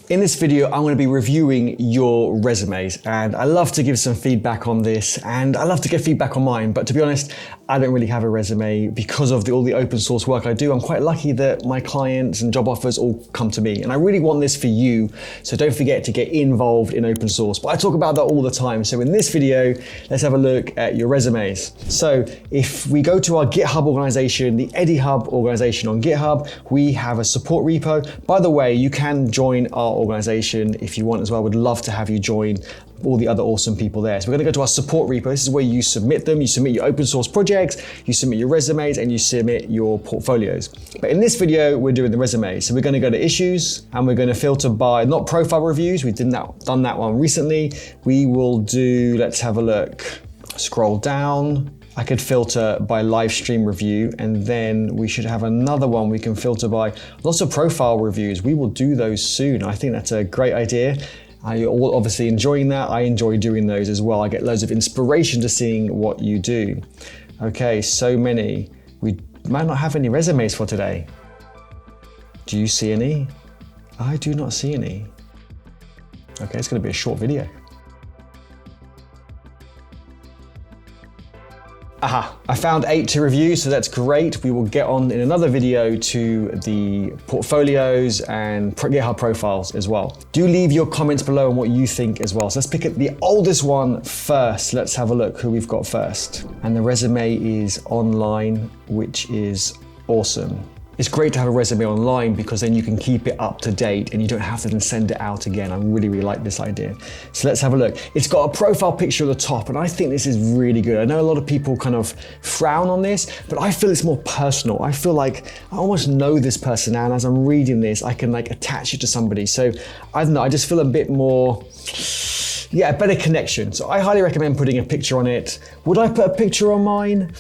In this video, I'm going to be reviewing your resumes, and I love to give some feedback on this, and I love to get feedback on mine, but to be honest, I don't really have a resume because of all the open source work I do. I'm quite lucky that my clients and job offers all come to me, and I really want this for you, so don't forget to get involved in open source. But I talk about that all the time, so in this video, let's have a look at your resumes. So if we go to our GitHub organization, the EdiHub organization on GitHub, we have a support repo. By the way, you can join our organization if you want as well. We'd love to have you join all the other awesome people there. So we're going to go to our support repo. This is where you submit them. You submit your open source projects, you submit your resumes, and you submit your portfolios. But in this video, we're doing the resumes. So we're going to go to issues, and we're going to filter by not profile reviews. We've done that one recently. We will do, let's have a look. Scroll down. I could filter by live stream review, and then we should have another one we can filter by lots of profile reviews. We will do those soon. I think that's a great idea. You're all obviously enjoying that. I enjoy doing those as well. I get loads of inspiration to seeing what you do. Okay, so many. We might not have any resumes for today. Do you see any? I do not see any. Okay, it's going to be a short video. Aha, I found 8 to review, so that's great. We will get on in another video to the portfolios and GitHub profiles as well. Do leave your comments below on what you think as well. So let's pick up the oldest one first. Let's have a look who we've got first. And the resume is online, which is awesome. It's great to have a resume online because then you can keep it up to date and you don't have to then send it out again. I really, really like this idea. So let's have a look. It's got a profile picture at the top, and I think this is really good. I know a lot of people kind of frown on this, but I feel it's more personal. I feel like I almost know this person now, and as I'm reading this, I can like attach it to somebody. So I don't know, I just feel a bit more, a better connection. So I highly recommend putting a picture on it. Would I put a picture on mine?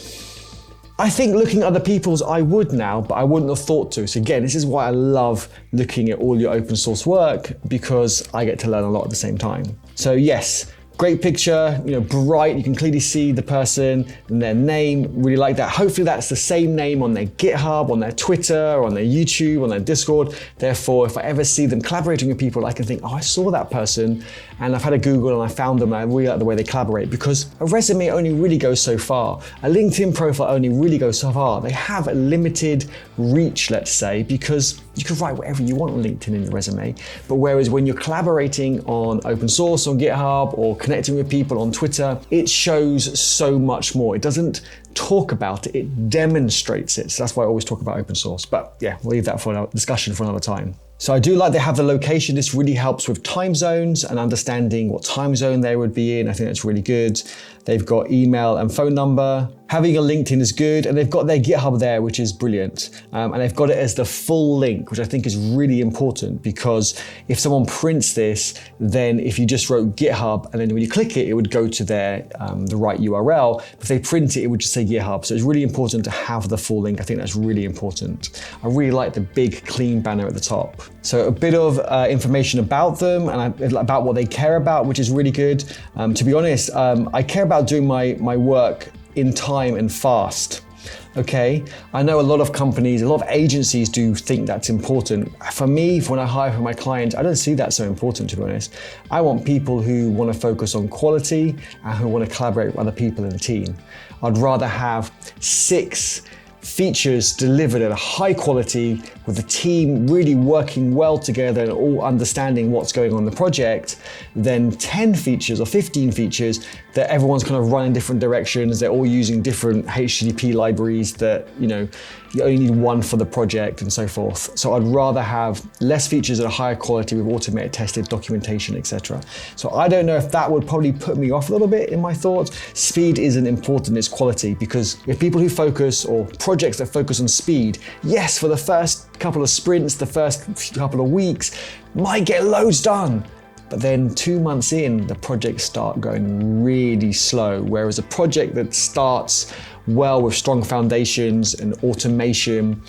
I think looking at other people's, I would now, but I wouldn't have thought to. So again, this is why I love looking at all your open source work, because I get to learn a lot at the same time. So yes, great picture, bright, you can clearly see the person and their name, really like that. Hopefully that's the same name on their GitHub, on their Twitter, on their YouTube, on their Discord. Therefore, if I ever see them collaborating with people, I can think, oh, I saw that person and I've had a Google and I found them and I really like the way they collaborate, because a resume only really goes so far. A LinkedIn profile only really goes so far. They have a limited reach, let's say, because you can write whatever you want on LinkedIn in your resume. But whereas when you're collaborating on open source on GitHub or connecting with people on Twitter, it shows so much more. It doesn't talk about it, it demonstrates it. So that's why I always talk about open source. But yeah, we'll leave that for a discussion for another time. So I do like they have the location. This really helps with time zones and understanding what time zone they would be in. I think that's really good. They've got email and phone number. Having a LinkedIn is good, and they've got their GitHub there, which is brilliant. And they've got it as the full link, which I think is really important, because if someone prints this, then if you just wrote GitHub and then when you click it, it would go to their the right URL. But if they print it, it would just say GitHub. So it's really important to have the full link. I think that's really important. I really like the big clean banner at the top. So a bit of information about them and about what they care about, which is really good. To be honest, I care about doing my work in time and fast. Okay, I know a lot of companies, a lot of agencies do think that's important. For me, when I hire for my clients, I don't see that so important, to be honest. I want people who want to focus on quality and who want to collaborate with other people in the team. I'd rather have 6 features delivered at a high quality with the team really working well together and all understanding what's going on in the project than 10 features or 15 features that everyone's kind of running different directions. They're all using different HTTP libraries that, you only need one for the project and so forth. So I'd rather have less features at a higher quality with automated tested documentation, etc. So I don't know if that would probably put me off a little bit in my thoughts. Speed isn't important, it's quality, because if people who focus or projects that focus on speed, yes, for the first couple of sprints, the first couple of weeks, might get loads done. But then 2 months in, the projects start going really slow. Whereas a project that starts well with strong foundations and automation,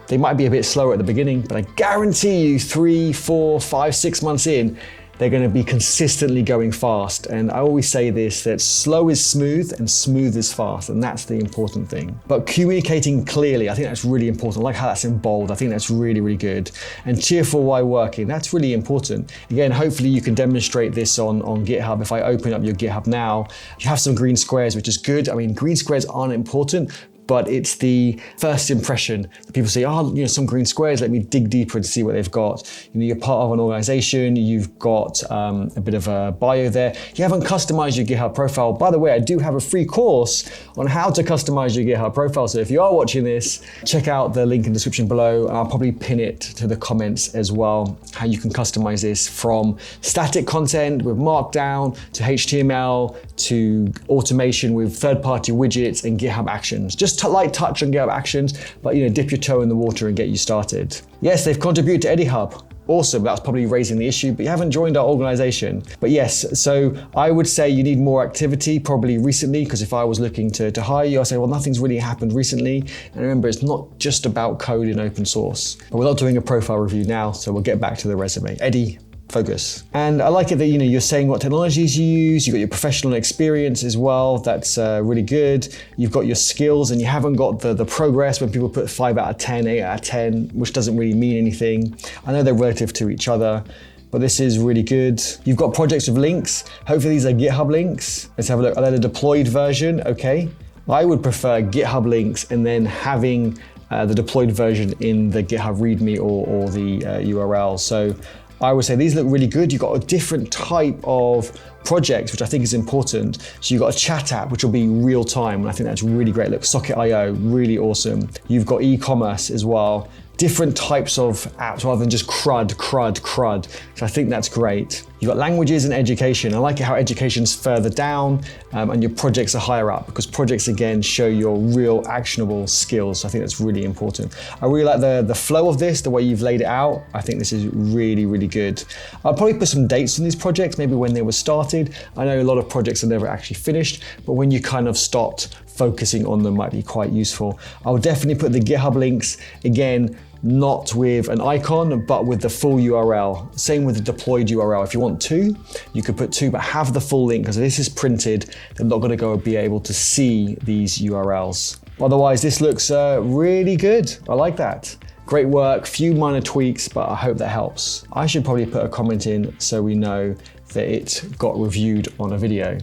they might be a bit slower at the beginning, but I guarantee you 3, 4, 5, 6 months in, they're going to be consistently going fast. And I always say this, that slow is smooth and smooth is fast, and that's the important thing. But communicating clearly, I think that's really important. I like how that's in bold. I think that's really, really good. And cheerful while working, that's really important. Again, hopefully you can demonstrate this on GitHub. If I open up your GitHub now, you have some green squares, which is good. I mean, green squares aren't important, but it's the first impression that people say, oh, some green squares, let me dig deeper to see what they've got. You're part of an organization, you've got a bit of a bio there. You haven't customized your GitHub profile. By the way, I do have a free course on how to customize your GitHub profile. So if you are watching this, check out the link in the description below. I'll probably pin it to the comments as well, how you can customize this from static content with Markdown to HTML to automation with third-party widgets and GitHub Actions. Just light touch on GitHub Actions, but dip your toe in the water and get you started. Yes, they've contributed to EdiHub. Awesome, that's probably raising the issue, but you haven't joined our organization. But yes, so I would say you need more activity, probably recently, because if I was looking to hire you, I'd say, well, nothing's really happened recently. And remember, it's not just about code in open source. But we're not doing a profile review now, so we'll get back to the resume. Eddie, focus. And I like it that you're saying what technologies you use, you've got your professional experience as well, that's really good. You've got your skills and you haven't got the progress when people put 5 out of 10, 8 out of 10, which doesn't really mean anything. I know they're relative to each other, but this is really good. You've got projects with links. Hopefully these are GitHub links. Let's have a look. Are they the deployed version? Okay. I would prefer GitHub links and then having the deployed version in the GitHub README or the URL. So I would say these look really good. You've got a different type of projects, which I think is important. So you've got a chat app, which will be real time, and I think that's really great. Look, Socket.io, really awesome. You've got e-commerce as well. Different types of apps rather than just CRUD. So I think that's great. You've got languages and education. I like it how education's further down and your projects are higher up, because projects again show your real actionable skills. So I think that's really important. I really like the flow of this, the way you've laid it out. I think this is really, really good. I'll probably put some dates on these projects, maybe when they were started. I know a lot of projects are never actually finished, but when you kind of stopped focusing on them might be quite useful. I will definitely put the GitHub links, again, not with an icon, but with the full URL. Same with the deployed URL. If you want 2, you could put 2, but have the full link, because if this is printed, they're not going to be able to see these URLs. Otherwise, this looks really good. I like that. Great work, few minor tweaks, but I hope that helps. I should probably put a comment in so we know that it got reviewed on a video.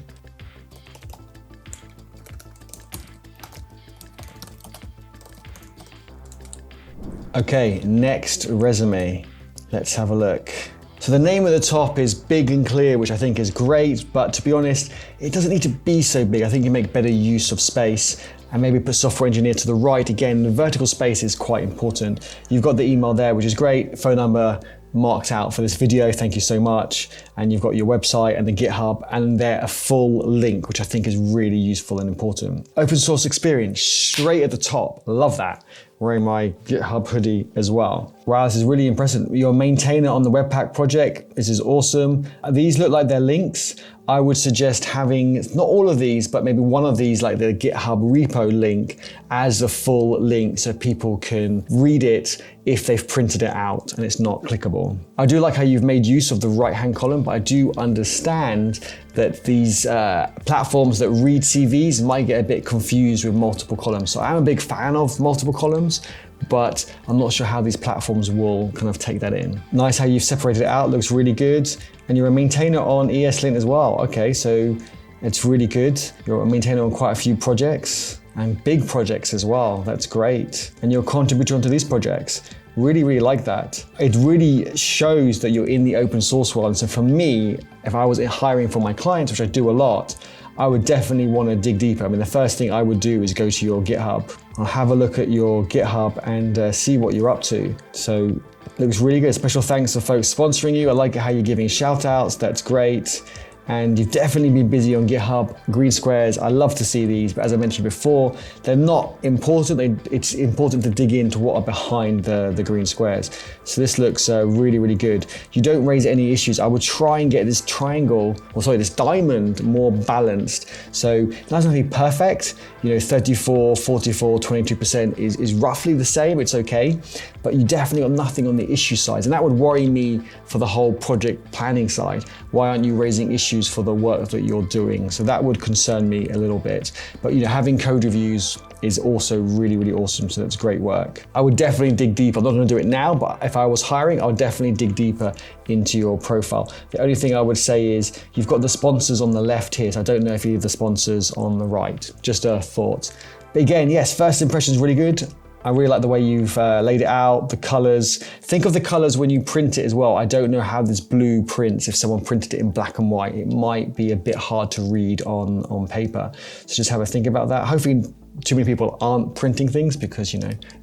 Okay, next resume. Let's have a look. So the name at the top is big and clear, which I think is great, but to be honest, it doesn't need to be so big. I think you make better use of space and maybe put software engineer to the right. Again, the vertical space is quite important. You've got the email there, which is great. Phone number marked out for this video, thank you so much. And you've got your website and the GitHub, and there a full link, which I think is really useful and important. Open source experience, straight at the top, love that. Wearing my GitHub hoodie as well. Wow, this is really impressive. You're a maintainer on the Webpack project. This is awesome. These look like they're links. I would suggest having, not all of these, but maybe one of these, like the GitHub repo link, as a full link so people can read it if they've printed it out and it's not clickable. I do like how you've made use of the right-hand column, but I do understand that these platforms that read CVs might get a bit confused with multiple columns. So I'm a big fan of multiple columns, but I'm not sure how these platforms will kind of take that in. Nice how you've separated it out, looks really good. And you're a maintainer on ESLint as well. Okay, so it's really good. You're a maintainer on quite a few projects and big projects as well. That's great. And you're a contributor onto these projects. Really like that. It really shows that you're in the open source world. And so for me, if I was hiring for my clients, which I do a lot, I would definitely want to dig deeper. I mean, the first thing I would do is go to your GitHub. I'll have a look at your GitHub and see what you're up to. So looks really good. Special thanks to folks sponsoring you. I like how you're giving shout outs. That's great. And you've definitely been busy on GitHub. Green squares, I love to see these, but as I mentioned before, they're not important. It's important to dig into what are behind the green squares. So this looks really good. You don't raise any issues. I would try and get this triangle, this diamond more balanced. So it doesn't have to be perfect. 34, 44, 22% is roughly the same. It's okay. but you definitely got nothing on the issue side. And that would worry me for the whole project planning side. Why aren't you raising issues for the work that you're doing? So that would concern me a little bit. But having code reviews is also really, really awesome. So that's great work. I would definitely dig deeper. I'm not going to do it now, but if I was hiring, I would definitely dig deeper into your profile. The only thing I would say is you've got the sponsors on the left here. So I don't know if you have the sponsors on the right. Just a thought. But again, yes, first impression is really good. I really like the way you've laid it out, the colors. Think of the colors when you print it as well. I don't know how this blue prints if someone printed it in black and white. It might be a bit hard to read on paper. So just have a think about that. Hopefully too many people aren't printing things because,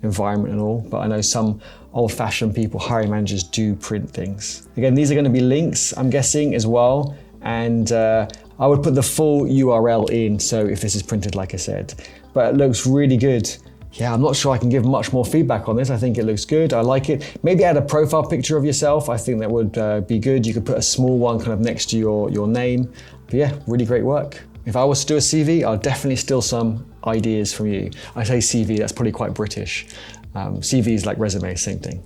environment and all, but I know some old-fashioned people, hiring managers, do print things. Again, these are going to be links, I'm guessing, as well. And I would put the full URL in, so if this is printed, like I said. But it looks really good. Yeah, I'm not sure I can give much more feedback on this. I think it looks good. I like it. Maybe add a profile picture of yourself. I think that would be good. You could put a small one kind of next to your name. But yeah, really great work. If I was to do a CV, I'll definitely steal some ideas from you. I say CV, that's probably quite British. CV is like resume, same thing.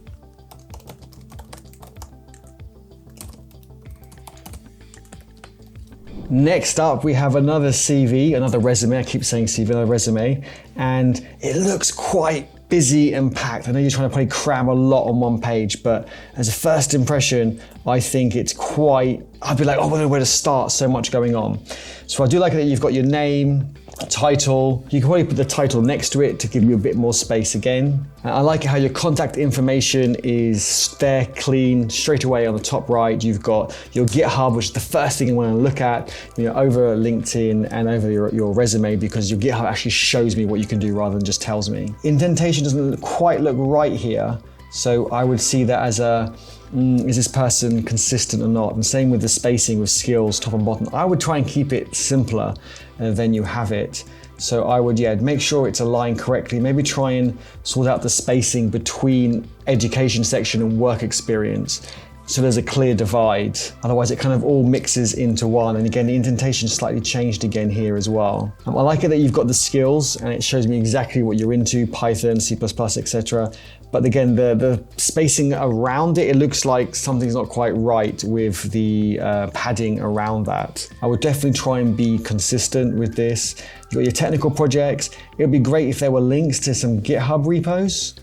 Next up, we have another CV, another resume. I keep saying CV, another resume, and it looks quite busy and packed. I know you're trying to probably cram a lot on one page, but as a first impression, I think it's I'd be like, oh, where to start? So much going on. So I do like that you've got your name, title. You can probably put the title next to it to give you a bit more space again. I like how your contact information is there, clean, straight away on the top right. You've got your GitHub, which is the first thing you want to look at, over LinkedIn and over your resume, because your GitHub actually shows me what you can do rather than just tells me. Indentation doesn't quite look right here. So I would see that as is this person consistent or not? And same with the spacing with skills, top and bottom. I would try and keep it simpler than you have it. So I would, make sure it's aligned correctly. Maybe try and sort out the spacing between education section and work experience, so there's a clear divide. Otherwise it kind of all mixes into one. And again, the indentation slightly changed again here as well. I like it that you've got the skills and it shows me exactly what you're into, Python, C++, etc. But again, the spacing around it looks like something's not quite right with the padding around that. I would definitely try and be consistent with this. You've got your technical projects. It would be great if there were links to some GitHub repos.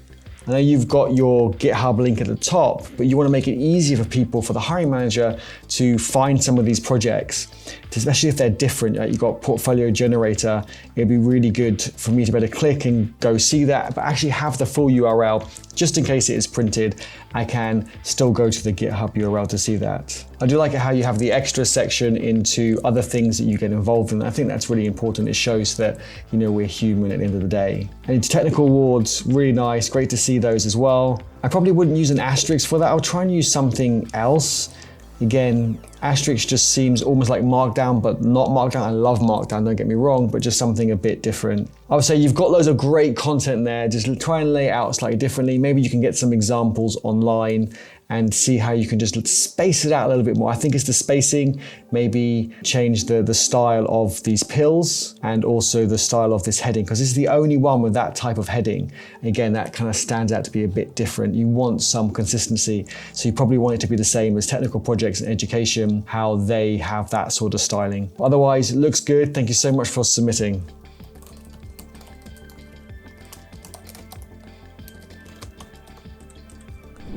I know you've got your GitHub link at the top, but you want to make it easier for people, for the hiring manager, to find some of these projects, especially if they're different. You've got Portfolio Generator. It'd be really good for me to be able to click and go see that, but actually have the full URL. Just in case it is printed, I can still go to the GitHub URL to see that. I do like it how you have the extra section into other things that you get involved in. I think that's really important. It shows that, we're human at the end of the day. And into technical awards, really nice. Great to see those as well. I probably wouldn't use an asterisk for that. I'll try and use something else. Again, asterisk just seems almost like Markdown, but not Markdown. I love Markdown, don't get me wrong, but just something a bit different. I would say you've got loads of great content there. Just try and lay it out slightly differently. Maybe you can get some examples online and see how you can just space it out a little bit more. I think it's the spacing, maybe change the style of these pills and also the style of this heading, because this is the only one with that type of heading. Again, that kind of stands out to be a bit different. You want some consistency, so you probably want it to be the same as technical projects and education, how they have that sort of styling. Otherwise, it looks good. Thank you so much for submitting.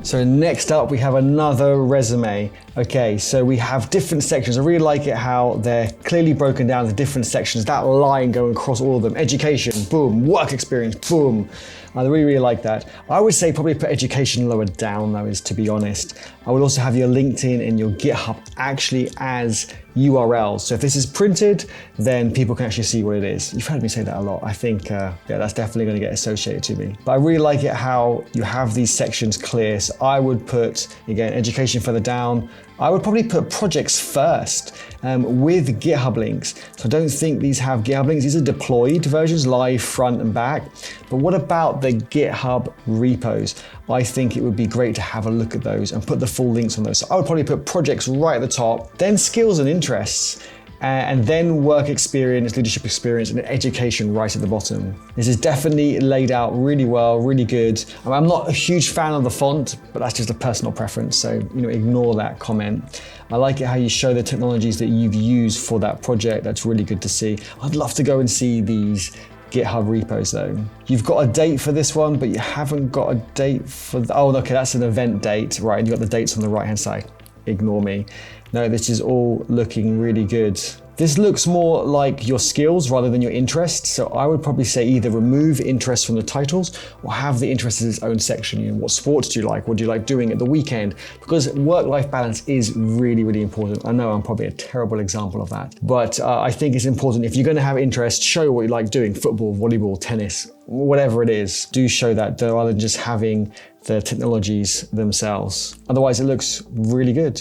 So next up, we have another resume. Okay, so we have different sections. I really like it how they're clearly broken down into different sections. That line going across all of them. Education, boom. Work experience, boom. I really, really like that. I would say probably put education lower down though, to be honest. I would also have your LinkedIn and your GitHub actually as URLs. So if this is printed, then people can actually see what it is. You've heard me say that a lot. I think, that's definitely going to get associated to me. But I really like it how you have these sections clear. So I would put, again, education further down. I would probably put projects first with GitHub links. So I don't think these have GitHub links. These are deployed versions, live, front and back. But what about the GitHub repos? I think it would be great to have a look at those and put the full links on those. So I would probably put projects right at the top, then skills and interests. and then work experience, leadership experience, and education right at the bottom. This is definitely laid out really well, really good. I'm not a huge fan of the font, but that's just a personal preference, so ignore that comment. I like it how you show the technologies that you've used for that project. That's really good to see. I'd love to go and see these GitHub repos though. You've got a date for this one, but you haven't got a date for oh, okay, that's an event date, right? And you've got the dates on the right-hand side. Ignore me. No, this is all looking really good. This looks more like your skills rather than your interests. So I would probably say either remove interest from the titles or have the interest as its own section. What sports do you like? What do you like doing at the weekend? Because work-life balance is really, really important. I know I'm probably a terrible example of that, but I think it's important. If you're going to have interest, show what you like doing: football, volleyball, tennis, whatever it is. Do show that rather than just having the technologies themselves. Otherwise, it looks really good.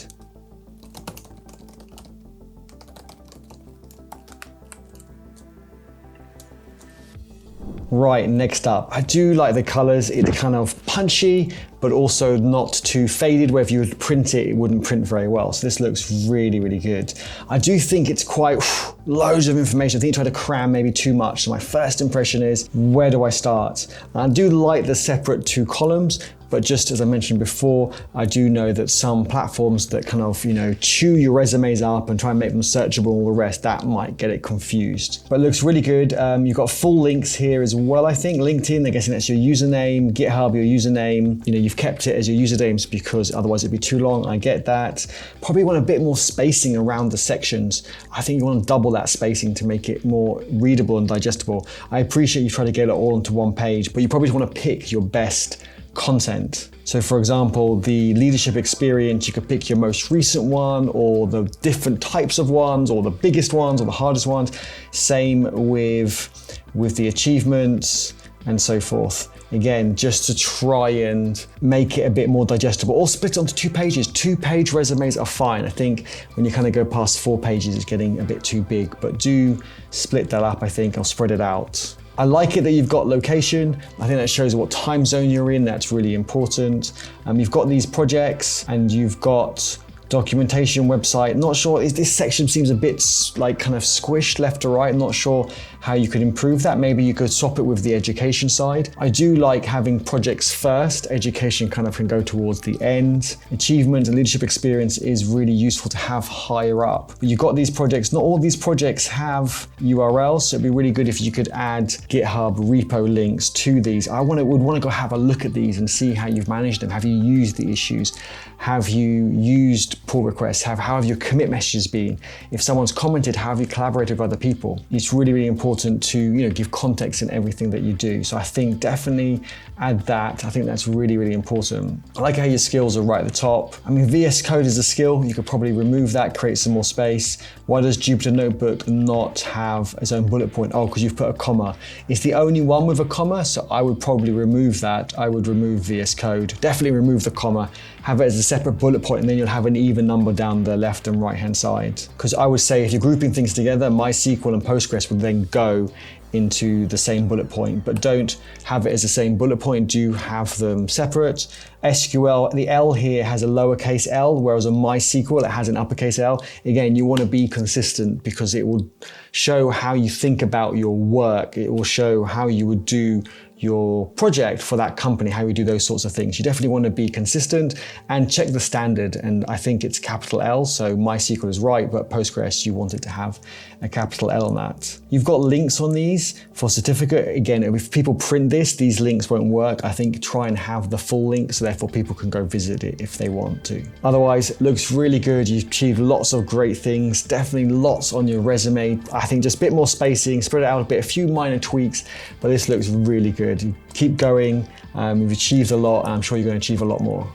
Right, next up, I do like the colors. It's kind of punchy, but also not too faded, where if you would print it, it wouldn't print very well. So this looks really, really good. I do think it's quite loads of information. I think you try to cram maybe too much. So my first impression is, where do I start? I do like the separate 2 columns, but just as I mentioned before, I do know that some platforms that kind of, chew your resumes up and try and make them searchable and all the rest, that might get it confused. But it looks really good. You've got full links here as well, I think. LinkedIn, I'm guessing that's your username. GitHub, your username. You've kept it as your usernames because otherwise it'd be too long. I get that. Probably want a bit more spacing around the sections. I think you want to double that spacing to make it more readable and digestible. I appreciate you try to get it all onto one page, but you probably just want to pick your best content. So for example, the leadership experience, you could pick your most recent one or the different types of ones or the biggest ones or the hardest ones. Same with the achievements and so forth. Again, just to try and make it a bit more digestible, or split it onto 2 pages. 2-page resumes are fine. I think when you kind of go past 4 pages, it's getting a bit too big, but do split that up, I think, or spread it out. I like it that you've got location. I think that shows what time zone you're in. That's really important. You've got these projects and you've got documentation website. Not sure, this section seems a bit like kind of squished left to right. I'm not sure how you could improve that. Maybe you could swap it with the education side. I do like having projects first. Education kind of can go towards the end. Achievement and leadership experience is really useful to have higher up. But you've got these projects. Not all these projects have URLs, so it'd be really good if you could add GitHub repo links to these. I would want to go have a look at these and see how you've managed them. Have you used the issues? Have you used pull requests? How have your commit messages been? If someone's commented, how have you collaborated with other people? It's really, really important to give context in everything that you do. So I think definitely add that. I think that's really, really important. I like how your skills are right at the top. I mean, VS Code is a skill. You could probably remove that, create some more space. Why does Jupyter Notebook not have its own bullet point? Oh, because you've put a comma. It's the only one with a comma, so I would probably remove that. I would remove VS Code. Definitely remove the comma. Have it as a separate bullet point, and then you'll have an even number down the left and right hand side. Because I would say if you're grouping things together, MySQL and Postgres would then go into the same bullet point, but don't have it as the same bullet point. Do have them separate. SQL, the L here has a lowercase l, whereas on MySQL it has an uppercase L. Again, you want to be consistent because it will show how you think about your work. It will show how you would do your project for that company, how you do those sorts of things. You definitely want to be consistent and check the standard. And I think it's capital L, so MySQL is right, but Postgres, you want it to have a capital L on that. You've got links on these for certificate. Again, if people print this, these links won't work. I think try and have the full link so therefore people can go visit it if they want to. Otherwise, it looks really good. You've achieved lots of great things, definitely lots on your resume. I think just a bit more spacing, spread it out a bit, a few minor tweaks, but this looks really good. You keep going, you've achieved a lot, and I'm sure you're going to achieve a lot more.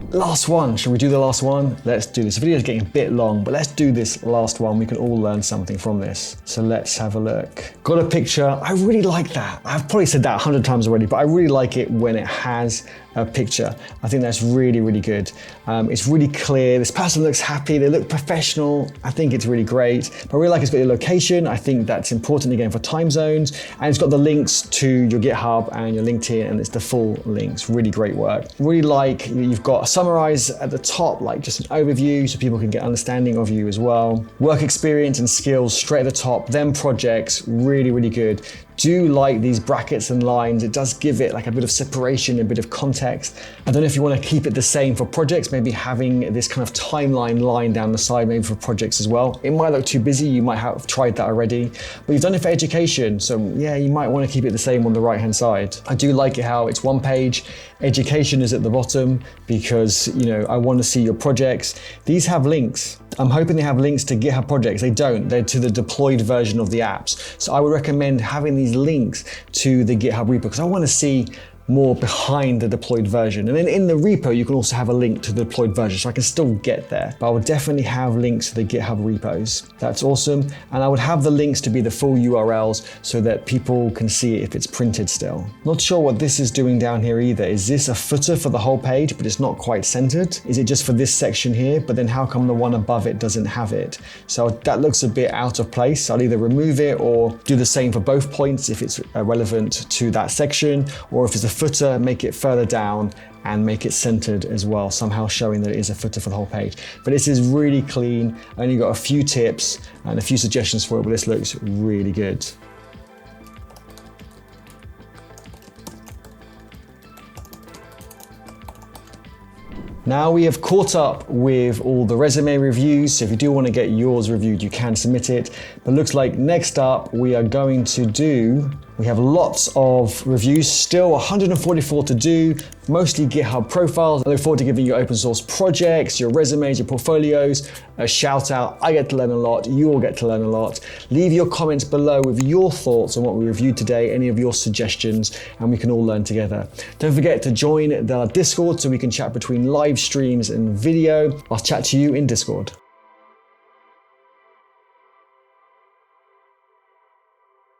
Last one, should we do the last one? Let's do this. The video is getting a bit long, but let's do this last one. We can all learn something from this. So let's have a look. Got a picture. I really like that. I've probably said that 100 times already, but I really like it when it has a picture. I think that's really, really good. It's really clear. This person looks happy. They look professional. I think it's really great. But I really like it's got your location. I think that's important again for time zones. And it's got the links to your GitHub and your LinkedIn, and it's the full links. Really great work. Really like you've got some summarize at the top, like just an overview so people can get understanding of you as well. Work experience and skills straight at the top, then projects, really, really good. Do like these brackets and lines. It does give it like a bit of separation, a bit of context. I don't know if you want to keep it the same for projects, maybe having this kind of timeline line down the side, maybe for projects as well. It might look too busy. You might have tried that already, but you've done it for education. So yeah, you might want to keep it the same on the right-hand side. I do like it how it's one page. Education is at the bottom because, you know, I want to see your projects. These have links. I'm hoping they have links to GitHub projects. They don't. They're to the deployed version of the apps. So I would recommend having these links to the GitHub repo because I want to see more behind the deployed version. And then in the repo, you can also have a link to the deployed version, so I can still get there. But I would definitely have links to the GitHub repos. That's awesome. And I would have the links to be the full URLs so that people can see it if it's printed still. Not sure what this is doing down here either. Is this a footer for the whole page, but it's not quite centered? Is it just for this section here? But then how come the one above it doesn't have it? So that looks a bit out of place. I'll either remove it or do the same for both points if it's relevant to that section, or if it's a footer, make it further down and make it centered as well, somehow showing that it is a footer for the whole page. But this is really clean. I only got a few tips and a few suggestions for it, but this looks really good. Now we have caught up with all the resume reviews, so if you do want to get yours reviewed, you can submit it. But looks like next up we are going to do, we have lots of reviews, still 144 to do, mostly GitHub profiles. I look forward to giving you open source projects, your resumes, your portfolios, a shout out. I get to learn a lot, you all get to learn a lot. Leave your comments below with your thoughts on what we reviewed today, any of your suggestions, and we can all learn together. Don't forget to join the Discord so we can chat between live streams and video. I'll chat to you in Discord.